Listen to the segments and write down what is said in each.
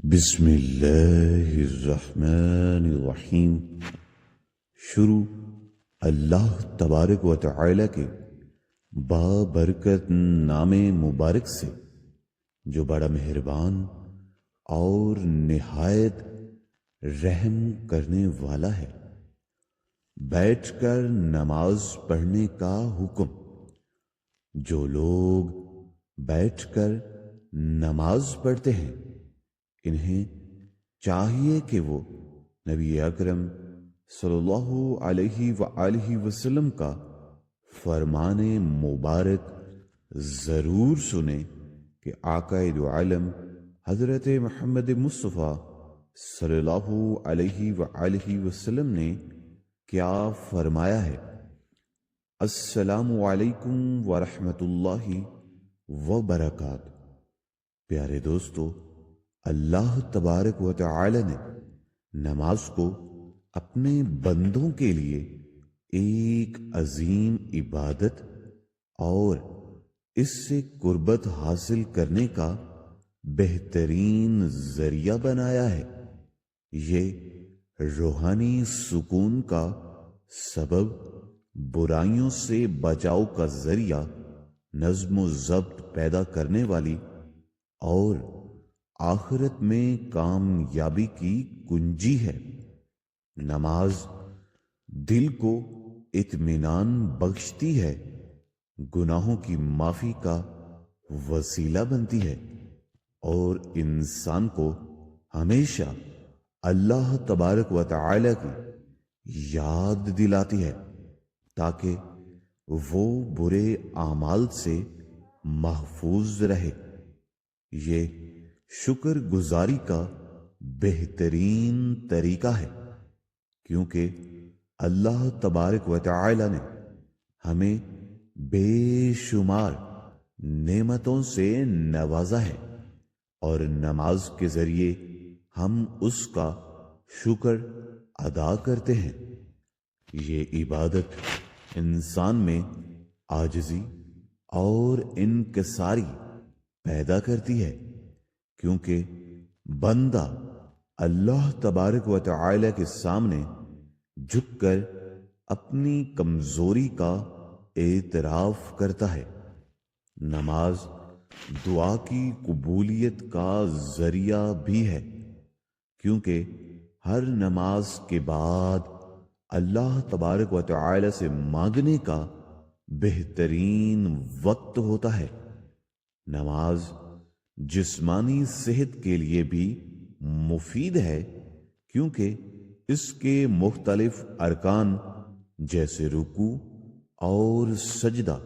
بسم اللہ الرحمن الرحیم۔ شروع اللہ تبارک و تعالی کے بابرکت نام مبارک سے جو بڑا مہربان اور نہایت رحم کرنے والا ہے۔ بیٹھ کر نماز پڑھنے کا حکم۔ جو لوگ بیٹھ کر نماز پڑھتے ہیں انہیں چاہیے کہ وہ نبی اکرم صلی اللہ علیہ وآلہ وسلم کا فرمان مبارک ضرور سنیں کہ آقا دو عالم حضرت محمد مصطفیٰ صلی اللہ علیہ وآلہ وسلم نے کیا فرمایا ہے۔ السلام علیکم ورحمۃ اللہ وبرکاتہ۔ پیارے دوستو، اللہ تبارک و تعالی نے نماز کو اپنے بندوں کے لیے ایک عظیم عبادت اور اس سے قربت حاصل کرنے کا بہترین ذریعہ بنایا ہے۔ یہ روحانی سکون کا سبب، برائیوں سے بچاؤ کا ذریعہ، نظم و ضبط پیدا کرنے والی اور آخرت میں کامیابی کی کنجی ہے۔ نماز دل کو اطمینان بخشتی ہے، گناہوں کی معافی کا وسیلہ بنتی ہے اور انسان کو ہمیشہ اللہ تبارک و تعالی کی یاد دلاتی ہے تاکہ وہ برے اعمال سے محفوظ رہے۔ یہ شکر گزاری کا بہترین طریقہ ہے، کیونکہ اللہ تبارک و تعالی نے ہمیں بے شمار نعمتوں سے نوازا ہے اور نماز کے ذریعے ہم اس کا شکر ادا کرتے ہیں۔ یہ عبادت انسان میں عاجزی اور انکساری پیدا کرتی ہے، کیونکہ بندہ اللہ تبارک و تعالی کے سامنے جھک کر اپنی کمزوری کا اعتراف کرتا ہے۔ نماز دعا کی قبولیت کا ذریعہ بھی ہے، کیونکہ ہر نماز کے بعد اللہ تبارک و تعالی سے مانگنے کا بہترین وقت ہوتا ہے۔ نماز جسمانی صحت کے لیے بھی مفید ہے، کیونکہ اس کے مختلف ارکان جیسے رکوع اور سجدہ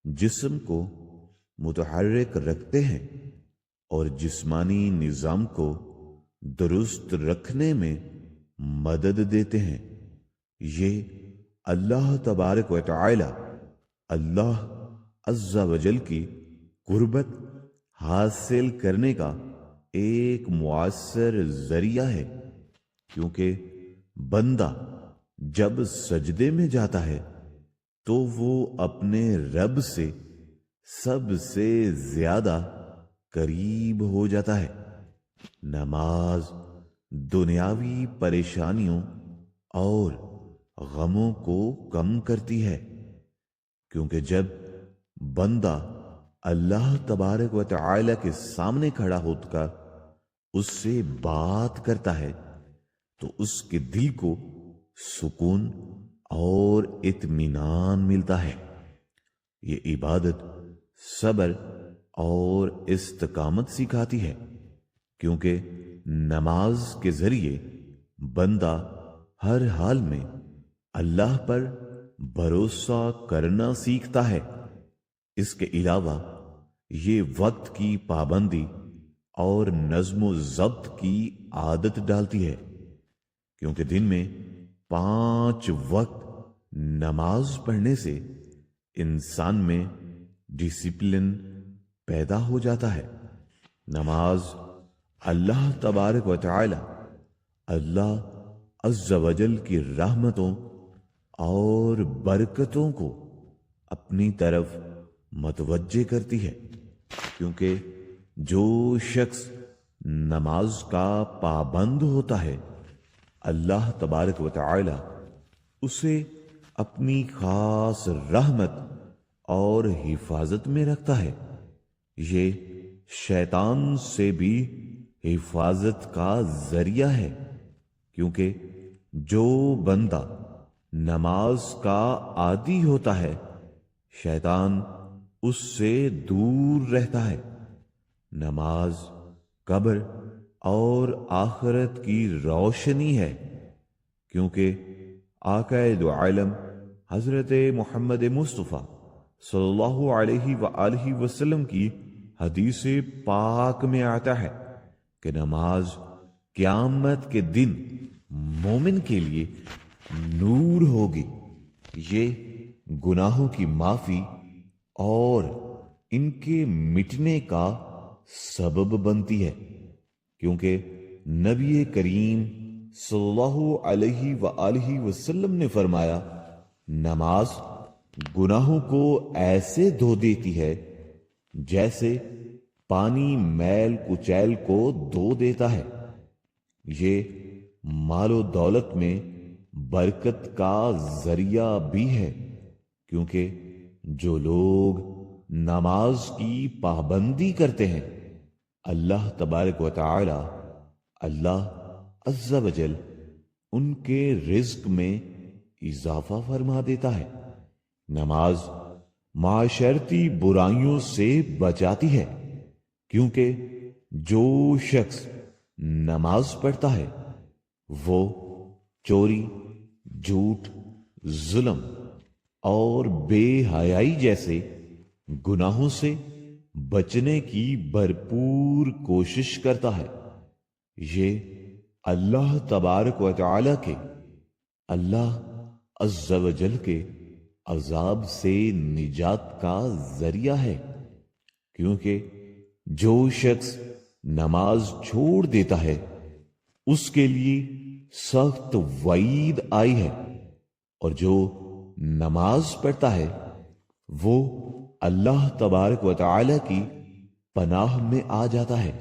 جسم کو متحرک رکھتے ہیں اور جسمانی نظام کو درست رکھنے میں مدد دیتے ہیں۔ یہ اللہ تبارک و تعالی اللہ عز و جل کی قربت حاصل کرنے کا ایک مؤثر ذریعہ ہے، کیونکہ بندہ جب سجدے میں جاتا ہے تو وہ اپنے رب سے سب سے زیادہ قریب ہو جاتا ہے۔ نماز دنیاوی پریشانیوں اور غموں کو کم کرتی ہے، کیونکہ جب بندہ اللہ تبارک و تعالی کے سامنے کھڑا ہو کر اس سے بات کرتا ہے تو اس کے دل کو سکون اور اطمینان ملتا ہے۔ یہ عبادت صبر اور استقامت سکھاتی ہے، کیونکہ نماز کے ذریعے بندہ ہر حال میں اللہ پر بھروسہ کرنا سیکھتا ہے۔ اس کے علاوہ یہ وقت کی پابندی اور نظم و ضبط کی عادت ڈالتی ہے، کیونکہ دن میں 5 وقت نماز پڑھنے سے انسان میں ڈسپلن پیدا ہو جاتا ہے۔ نماز اللہ تبارک و تعالی اللہ عز و جل کی رحمتوں اور برکتوں کو اپنی طرف متوجہ کرتی ہے، کیونکہ جو شخص نماز کا پابند ہوتا ہے، اللہ تبارک و تعالی اسے اپنی خاص رحمت اور حفاظت میں رکھتا ہے۔ یہ شیطان سے بھی حفاظت کا ذریعہ ہے، کیونکہ جو بندہ نماز کا عادی ہوتا ہے شیطان اس سے دور رہتا ہے۔ نماز قبر اور آخرت کی روشنی ہے، کیونکہ آقا دو عالم حضرت محمد مصطفیٰ صلی اللہ علیہ وآلہ وسلم کی حدیث پاک میں آتا ہے کہ نماز قیامت کے دن مومن کے لیے نور ہوگی۔ یہ گناہوں کی معافی اور ان کے مٹنے کا سبب بنتی ہے، کیونکہ نبی کریم صلی اللہ علیہ وآلہ وسلم نے فرمایا، نماز گناہوں کو ایسے دھو دیتی ہے جیسے پانی میل کچیل کو دھو دیتا ہے۔ یہ مال و دولت میں برکت کا ذریعہ بھی ہے، کیونکہ جو لوگ نماز کی پابندی کرتے ہیں اللہ تبارک و تعالی اللہ عز و جل ان کے رزق میں اضافہ فرما دیتا ہے۔ نماز معاشرتی برائیوں سے بچاتی ہے، کیونکہ جو شخص نماز پڑھتا ہے وہ چوری، جھوٹ، ظلم اور بے حیائی جیسے گناہوں سے بچنے کی بھرپور کوشش کرتا ہے۔ یہ اللہ تبارک و تعالی کے اللہ عز و جل کے عذاب سے نجات کا ذریعہ ہے، کیونکہ جو شخص نماز چھوڑ دیتا ہے اس کے لیے سخت وعید آئی ہے، اور جو نماز پڑھتا ہے وہ اللہ تبارک و تعالی کی پناہ میں آ جاتا ہے۔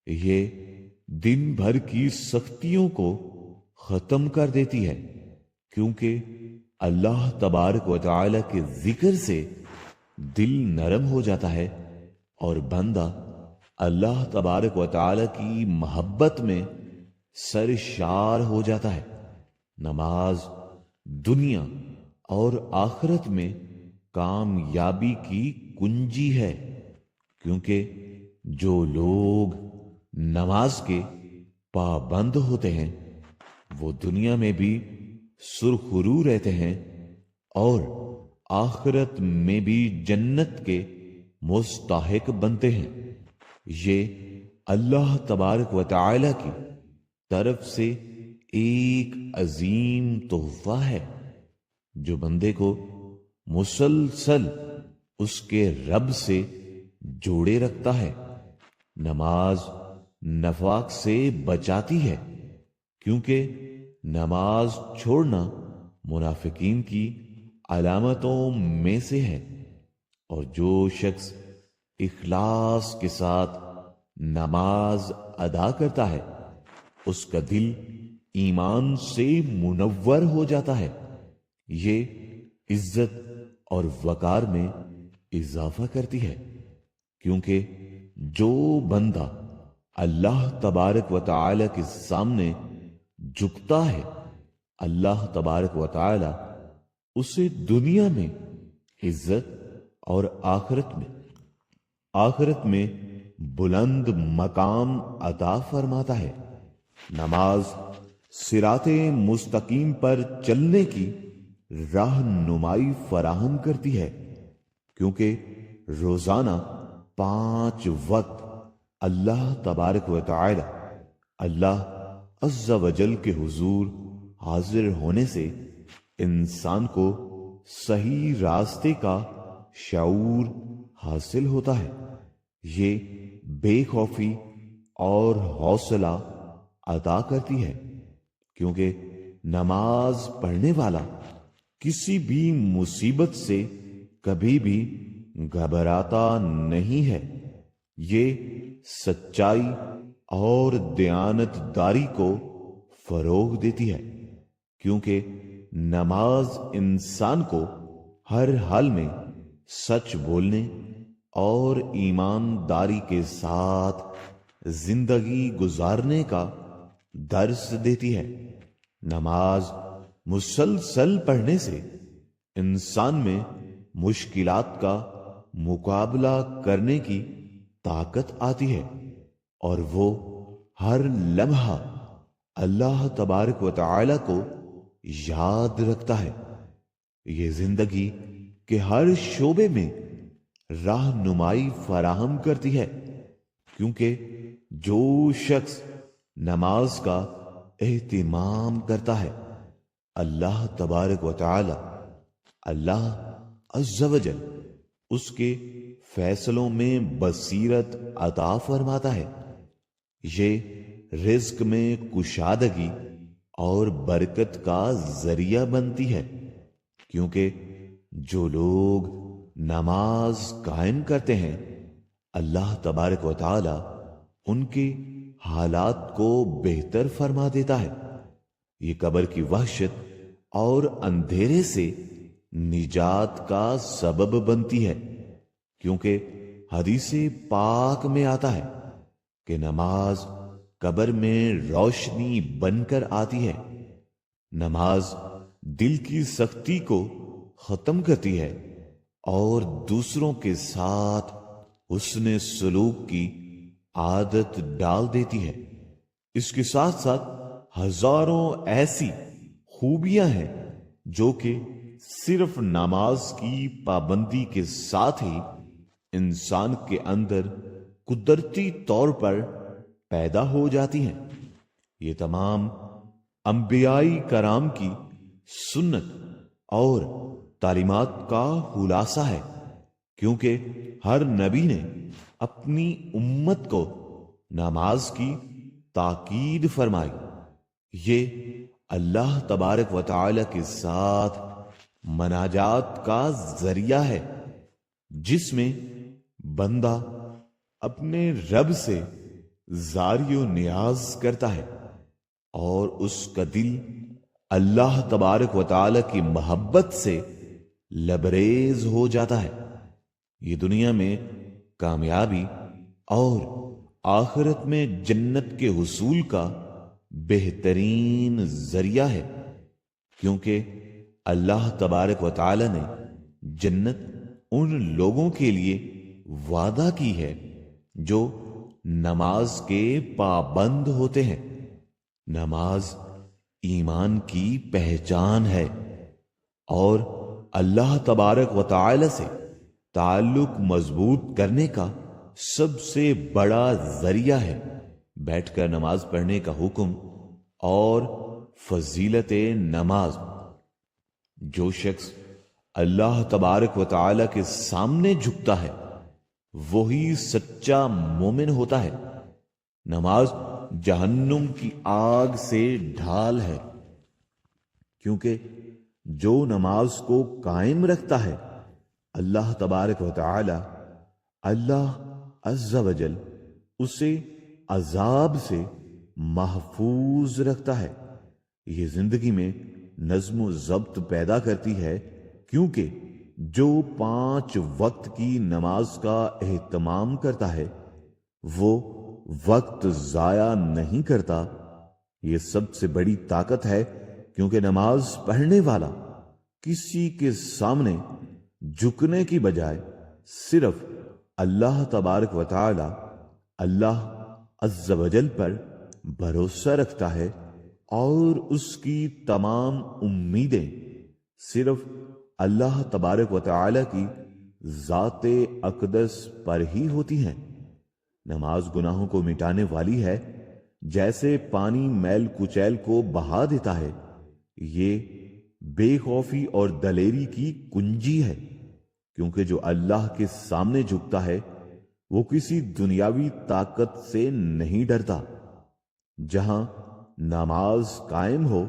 یہ دن بھر کی سختیوں کو ختم کر دیتی ہے، کیونکہ اللہ تبارک و تعالی کے ذکر سے دل نرم ہو جاتا ہے اور بندہ اللہ تبارک و تعالی کی محبت میں سرشار ہو جاتا ہے۔ نماز دنیا اور آخرت میں کامیابی کی کنجی ہے، کیونکہ جو لوگ نماز کے پابند ہوتے ہیں وہ دنیا میں بھی سرخرو رہتے ہیں اور آخرت میں بھی جنت کے مستحق بنتے ہیں۔ یہ اللہ تبارک و تعالی کی طرف سے ایک عظیم تحفہ ہے جو بندے کو مسلسل اس کے رب سے جوڑے رکھتا ہے۔ نماز نفاق سے بچاتی ہے، کیونکہ نماز چھوڑنا منافقین کی علامتوں میں سے ہے، اور جو شخص اخلاص کے ساتھ نماز ادا کرتا ہے اس کا دل ایمان سے منور ہو جاتا ہے۔ یہ عزت اور وقار میں اضافہ کرتی ہے، کیونکہ جو بندہ اللہ تبارک و تعالی کے سامنے جھکتا ہے اللہ تبارک و تعالی اسے دنیا میں عزت اور آخرت میں بلند مقام عطا فرماتا ہے۔ نماز صراط مستقیم پر چلنے کی رہنمائی فراہم کرتی ہے، کیونکہ روزانہ 5 وقت اللہ تبارک و تعالی اللہ عز و جل کے حضور حاضر ہونے سے انسان کو صحیح راستے کا شعور حاصل ہوتا ہے۔ یہ بے خوفی اور حوصلہ عطا کرتی ہے، کیونکہ نماز پڑھنے والا کسی بھی مصیبت سے کبھی بھی گھبراتا نہیں ہے۔ یہ سچائی اور دیانتداری کو فروغ دیتی ہے، کیونکہ نماز انسان کو ہر حال میں سچ بولنے اور ایمانداری کے ساتھ زندگی گزارنے کا درس دیتی ہے۔ نماز مسلسل پڑھنے سے انسان میں مشکلات کا مقابلہ کرنے کی طاقت آتی ہے، اور وہ ہر لمحہ اللہ تبارک و تعالی کو یاد رکھتا ہے۔ یہ زندگی کے ہر شعبے میں رہنمائی فراہم کرتی ہے، کیونکہ جو شخص نماز کا اہتمام کرتا ہے، اللہ تبارک و تعالی، اللہ عز و جل، اس کے فیصلوں میں بصیرت عطا فرماتا ہے۔ یہ رزق میں کشادگی اور برکت کا ذریعہ بنتی ہے، کیونکہ جو لوگ نماز قائم کرتے ہیں، اللہ تبارک و تعالی ان کے حالات کو بہتر فرما دیتا ہے۔ یہ قبر کی وحشت اور اندھیرے سے نجات کا سبب بنتی ہے، کیونکہ حدیث پاک میں آتا ہے کہ نماز قبر میں روشنی بن کر آتی ہے۔ نماز دل کی سختی کو ختم کرتی ہے اور دوسروں کے ساتھ حسن سلوک کی عادت ڈال دیتی ہے۔ اس کے ساتھ ساتھ ہزاروں ایسی خوبیاں ہیں جو کہ صرف نماز کی پابندی کے ساتھ ہی انسان کے اندر قدرتی طور پر پیدا ہو جاتی ہیں۔ یہ تمام انبیاء کرام کی سنت اور تعلیمات کا خلاصہ ہے، کیونکہ ہر نبی نے اپنی امت کو نماز کی تاکید فرمائی۔ یہ اللہ تبارک و تعالی کے ساتھ مناجات کا ذریعہ ہے، جس میں بندہ اپنے رب سے زاری و نیاز کرتا ہے اور اس کا دل اللہ تبارک و تعالی کی محبت سے لبریز ہو جاتا ہے۔ یہ دنیا میں کامیابی اور آخرت میں جنت کے حصول کا بہترین ذریعہ ہے، کیونکہ اللہ تبارک و تعالی نے جنت ان لوگوں کے لیے وعدہ کی ہے جو نماز کے پابند ہوتے ہیں۔ نماز ایمان کی پہچان ہے اور اللہ تبارک و تعالی سے تعلق مضبوط کرنے کا سب سے بڑا ذریعہ ہے۔ بیٹھ کر نماز پڑھنے کا حکم اور فضیلت نماز۔ جو شخص اللہ تبارک و تعالی کے سامنے جھکتا ہے، وہی سچا مومن ہوتا ہے۔ نماز جہنم کی آگ سے ڈھال ہے، کیونکہ جو نماز کو قائم رکھتا ہے، اللہ تبارک و تعالی، اللہ عز و جل، اسے عذاب سے محفوظ رکھتا ہے۔ یہ زندگی میں نظم و ضبط پیدا کرتی ہے، کیونکہ جو 5 وقت کی نماز کا اہتمام کرتا ہے، وہ وقت ضائع نہیں کرتا۔ یہ سب سے بڑی طاقت ہے، کیونکہ نماز پڑھنے والا کسی کے سامنے جھکنے کی بجائے صرف اللہ تبارک و تعالی، اللہ عز و جل پر بھروسہ رکھتا ہے اور اس کی تمام امیدیں صرف اللہ تبارک و تعالی کی ذات اقدس پر ہی ہوتی ہیں۔ نماز گناہوں کو مٹانے والی ہے، جیسے پانی میل کچیل کو بہا دیتا ہے۔ یہ بے خوفی اور دلیری کی کنجی ہے، کیونکہ جو اللہ کے سامنے جھکتا ہے، وہ کسی دنیاوی طاقت سے نہیں ڈرتا۔ جہاں نماز قائم ہو،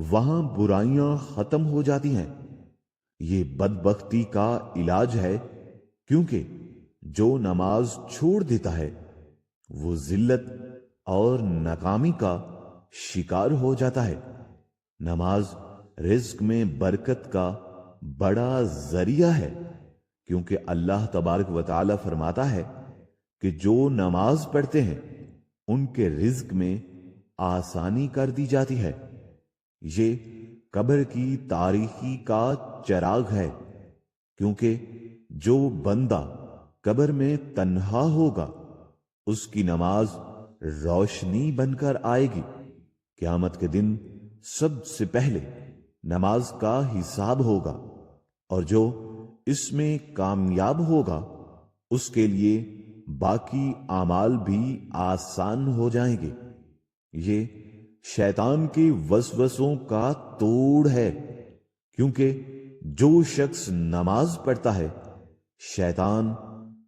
وہاں برائیاں ختم ہو جاتی ہیں۔ یہ بدبختی کا علاج ہے، کیونکہ جو نماز چھوڑ دیتا ہے، وہ ذلت اور ناکامی کا شکار ہو جاتا ہے۔ نماز رزق میں برکت کا بڑا ذریعہ ہے، کیونکہ اللہ تبارک و تعالی فرماتا ہے کہ جو نماز پڑھتے ہیں ان کے رزق میں آسانی کر دی جاتی ہے۔ یہ قبر کی تاریکی کا چراغ ہے، کیونکہ جو بندہ قبر میں تنہا ہوگا اس کی نماز روشنی بن کر آئے گی۔ قیامت کے دن سب سے پہلے نماز کا حساب ہوگا، اور جو اس میں کامیاب ہوگا اس کے لیے باقی اعمال بھی آسان ہو جائیں گے۔ یہ شیطان کے وسوسوں کا توڑ ہے، کیونکہ جو شخص نماز پڑھتا ہے شیطان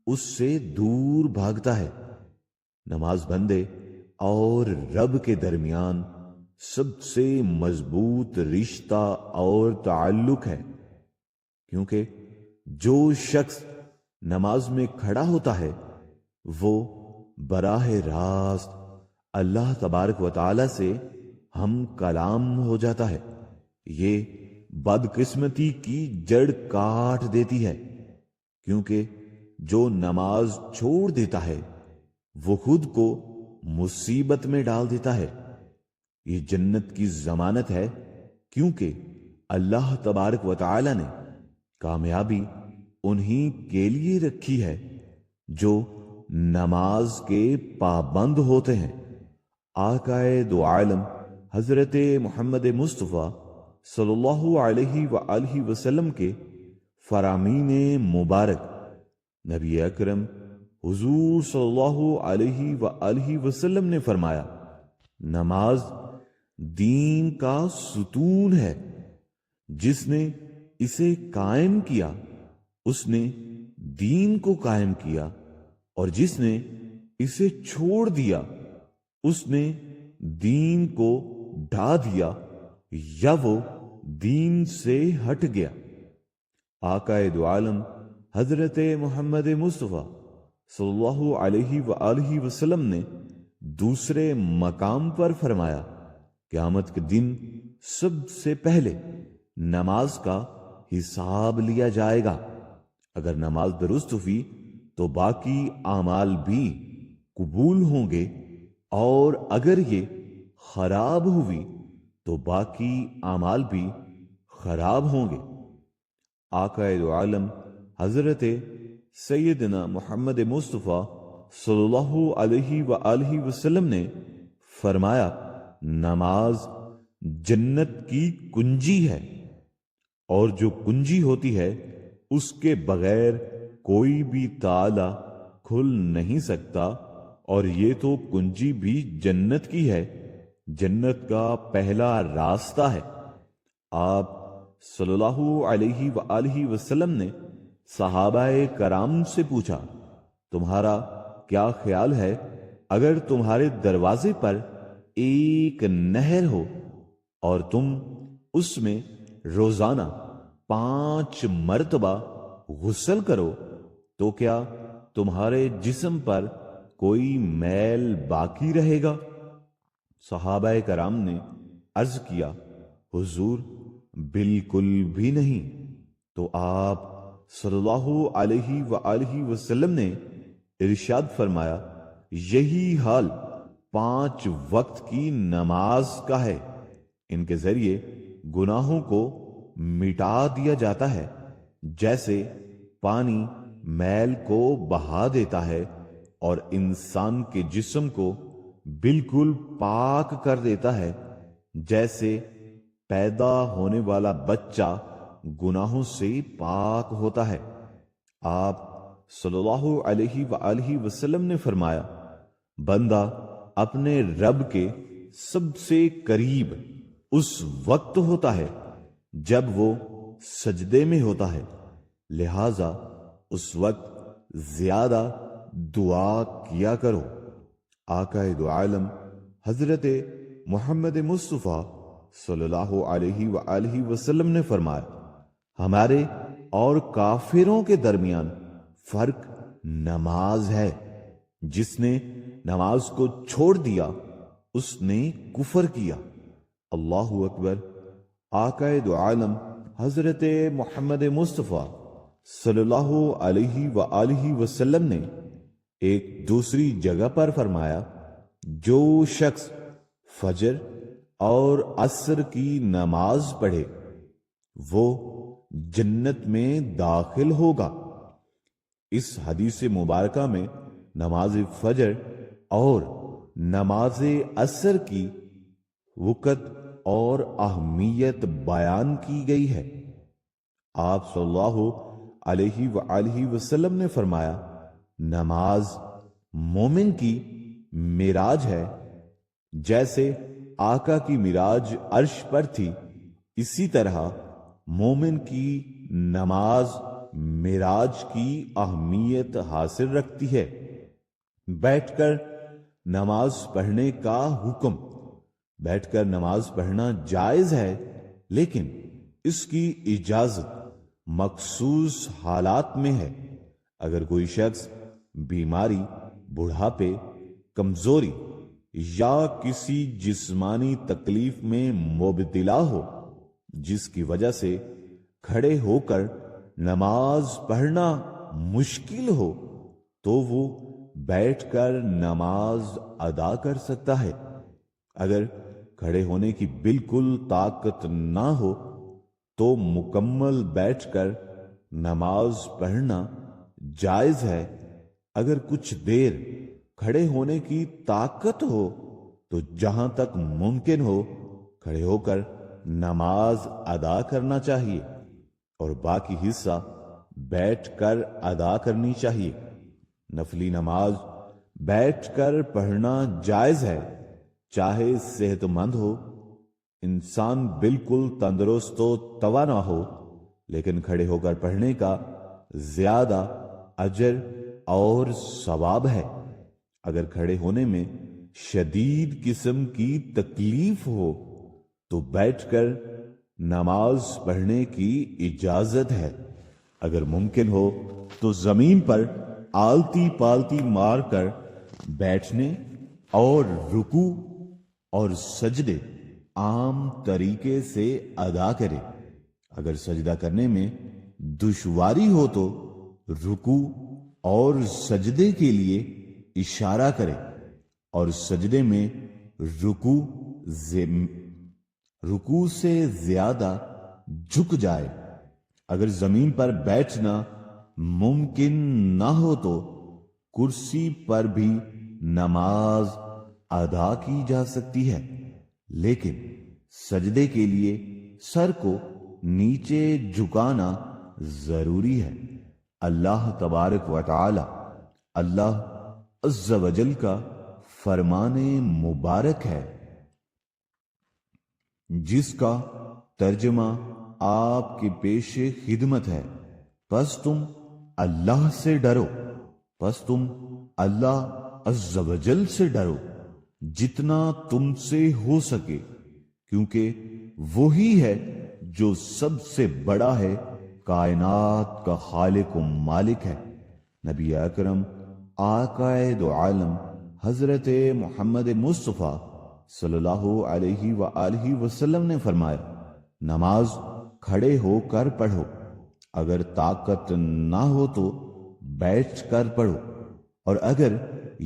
اس سے دور بھاگتا ہے۔ نماز بندے اور رب کے درمیان سب سے مضبوط رشتہ اور تعلق ہے، کیونکہ جو شخص نماز میں کھڑا ہوتا ہے وہ براہ راست اللہ تبارک و تعالی سے ہم کلام ہو جاتا ہے۔ یہ بدقسمتی کی جڑ کاٹ دیتی ہے، کیونکہ جو نماز چھوڑ دیتا ہے وہ خود کو مصیبت میں ڈال دیتا ہے۔ یہ جنت کی ضمانت ہے، کیونکہ اللہ تبارک و تعالی نے کامیابی انہی کے لیے رکھی ہے جو نماز کے پابند ہوتے ہیں۔ آقائے دو عالم حضرت محمد مصطفیٰ صلی اللہ علیہ وآلہ وسلم کے فرامین مبارک نبی اکرم حضور صلی اللہ علیہ وآلہ وسلم نے فرمایا، نماز دین کا ستون ہے، جس نے اسے قائم کیا اس نے دین کو قائم کیا، اور جس نے اسے چھوڑ دیا اس نے دین کو ڈھا دیا یا وہ دین سے ہٹ گیا۔ آقائے دو عالم حضرت محمد مصطفیٰ صلی اللہ علیہ وآلہ وسلم نے دوسرے مقام پر فرمایا، قیامت کے دن سب سے پہلے نماز کا حساب لیا جائے گا۔ اگر نماز درست ہوئی تو باقی اعمال بھی قبول ہوں گے، اور اگر یہ خراب ہوئی تو باقی اعمال بھی خراب ہوں گے۔ آقائے دو عالم حضرت سیدنا محمد مصطفیٰ صلی اللہ علیہ وآلہ وسلم نے فرمایا، نماز جنت کی کنجی ہے، اور جو کنجی ہوتی ہے اس کے بغیر کوئی بھی تالا کھل نہیں سکتا، اور یہ تو کنجی بھی جنت کی ہے، جنت کا پہلا راستہ ہے۔ آپ صلی اللہ علیہ وآلہ وسلم نے صحابہ کرام سے پوچھا، تمہارا کیا خیال ہے اگر تمہارے دروازے پر ایک نہر ہو اور تم اس میں روزانہ 5 مرتبہ غسل کرو تو کیا تمہارے جسم پر کوئی میل باقی رہے گا؟ صحابہ کرام نے عرض کیا، حضور بالکل بھی نہیں۔ تو آپ صلی اللہ علیہ وآلہ وسلم نے ارشاد فرمایا، یہی حال 5 وقت کی نماز کا ہے، ان کے ذریعے گناہوں کو مٹا دیا جاتا ہے، جیسے پانی میل کو بہا دیتا ہے اور انسان کے جسم کو بالکل پاک کر دیتا ہے، جیسے پیدا ہونے والا بچہ گناہوں سے پاک ہوتا ہے۔ آپ صلی اللہ علیہ وآلہ وسلم نے فرمایا، بندہ اپنے رب کے سب سے قریب اس وقت ہوتا ہے جب وہ سجدے میں ہوتا ہے، لہذا اس وقت زیادہ دعا کیا کرو۔ آقا دو عالم حضرت محمد مصطفیٰ صلی اللہ علیہ وآلہ وسلم نے فرمایا، ہمارے اور کافروں کے درمیان فرق نماز ہے، جس نے نماز کو چھوڑ دیا اس نے کفر کیا۔ اللہ اکبر۔ آقا دو عالم حضرت محمد مصطفیٰ صلی اللہ علیہ وآلہ وسلم نے ایک دوسری جگہ پر فرمایا، جو شخص فجر اور عصر کی نماز پڑھے وہ جنت میں داخل ہوگا۔ اس حدیث مبارکہ میں نماز فجر اور نماز عصر کی وقت اور اہمیت بیان کی گئی ہے۔ آپ صلی اللہ علیہ وآلہ وسلم نے فرمایا، نماز مومن کی معراج ہے۔ جیسے آقا کی معراج عرش پر تھی، اسی طرح مومن کی نماز معراج کی اہمیت حاصل رکھتی ہے۔ بیٹھ کر نماز پڑھنے کا حکم۔ بیٹھ کر نماز پڑھنا جائز ہے، لیکن اس کی اجازت مخصوص حالات میں ہے۔ اگر کوئی شخص بیماری، بڑھاپے، کمزوری یا کسی جسمانی تکلیف میں مبتلا ہو جس کی وجہ سے کھڑے ہو کر نماز پڑھنا مشکل ہو، تو وہ بیٹھ کر نماز ادا کر سکتا ہے۔ اگر کھڑے ہونے کی بالکل طاقت نہ ہو تو مکمل بیٹھ کر نماز پڑھنا جائز ہے۔ اگر کچھ دیر کھڑے ہونے کی طاقت ہو تو جہاں تک ممکن ہو کھڑے ہو کر نماز ادا کرنا چاہیے، اور باقی حصہ بیٹھ کر ادا کرنی چاہیے۔ نفلی نماز بیٹھ کر پڑھنا جائز ہے، چاہے صحت مند ہو، انسان بالکل تندرست و توانا ہو، لیکن کھڑے ہو کر پڑھنے کا زیادہ اجر اور ثواب ہے۔ اگر کھڑے ہونے میں شدید قسم کی تکلیف ہو تو بیٹھ کر نماز پڑھنے کی اجازت ہے۔ اگر ممکن ہو تو زمین پر آلتی پالتی مار کر بیٹھنے اور رکوع اور سجدے عام طریقے سے ادا کرے۔ اگر سجدہ کرنے میں دشواری ہو تو رکوع اور سجدے کے لیے اشارہ کرے، اور سجدے میں رکوع سے زیادہ جھک جائے۔ اگر زمین پر بیٹھنا ممکن نہ ہو تو کرسی پر بھی نماز ادا کی جا سکتی ہے، لیکن سجدے کے لیے سر کو نیچے جھکانا ضروری ہے۔ اللہ تبارک و تعالی، اللہ عز و جل کا فرمان مبارک ہے، جس کا ترجمہ آپ کے پیش خدمت ہے۔ پس تم اللہ سے ڈرو، پس تم اللہ عز و جل سے ڈرو جتنا تم سے ہو سکے، کیونکہ وہی ہے جو سب سے بڑا ہے، کائنات کا خالق و مالک ہے۔ نبی اکرم آقا دو عالم حضرت محمد مصطفیٰ صلی اللہ علیہ وآلہ وسلم نے فرمایا، نماز کھڑے ہو کر پڑھو، اگر طاقت نہ ہو تو بیٹھ کر پڑھو، اور اگر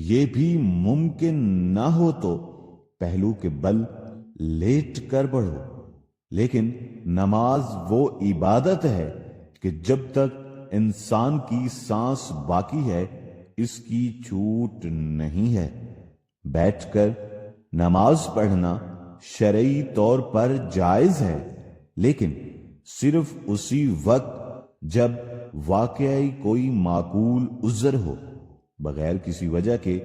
یہ بھی ممکن نہ ہو تو پہلو کے بل لیٹ کر پڑھو۔ لیکن نماز وہ عبادت ہے کہ جب تک انسان کی سانس باقی ہے اس کی چھوٹ نہیں ہے۔ بیٹھ کر نماز پڑھنا شرعی طور پر جائز ہے، لیکن صرف اسی وقت جب واقعی کوئی معقول عذر ہو۔ بغیر کسی وجہ کے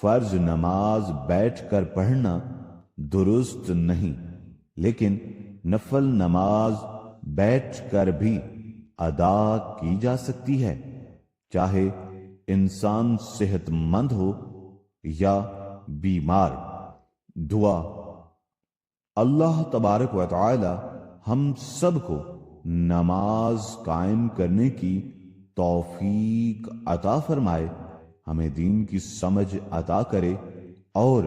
فرض نماز بیٹھ کر پڑھنا درست نہیں، لیکن نفل نماز بیٹھ کر بھی ادا کی جا سکتی ہے، چاہے انسان صحت مند ہو یا بیمار۔ دعا۔ اللہ تبارک و تعالی ہم سب کو نماز قائم کرنے کی توفیق عطا فرمائے۔ ہمیں دین کی سمجھ عطا کرے اور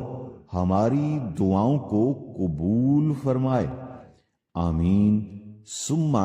ہماری دعاؤں کو قبول فرمائے، آمین ثم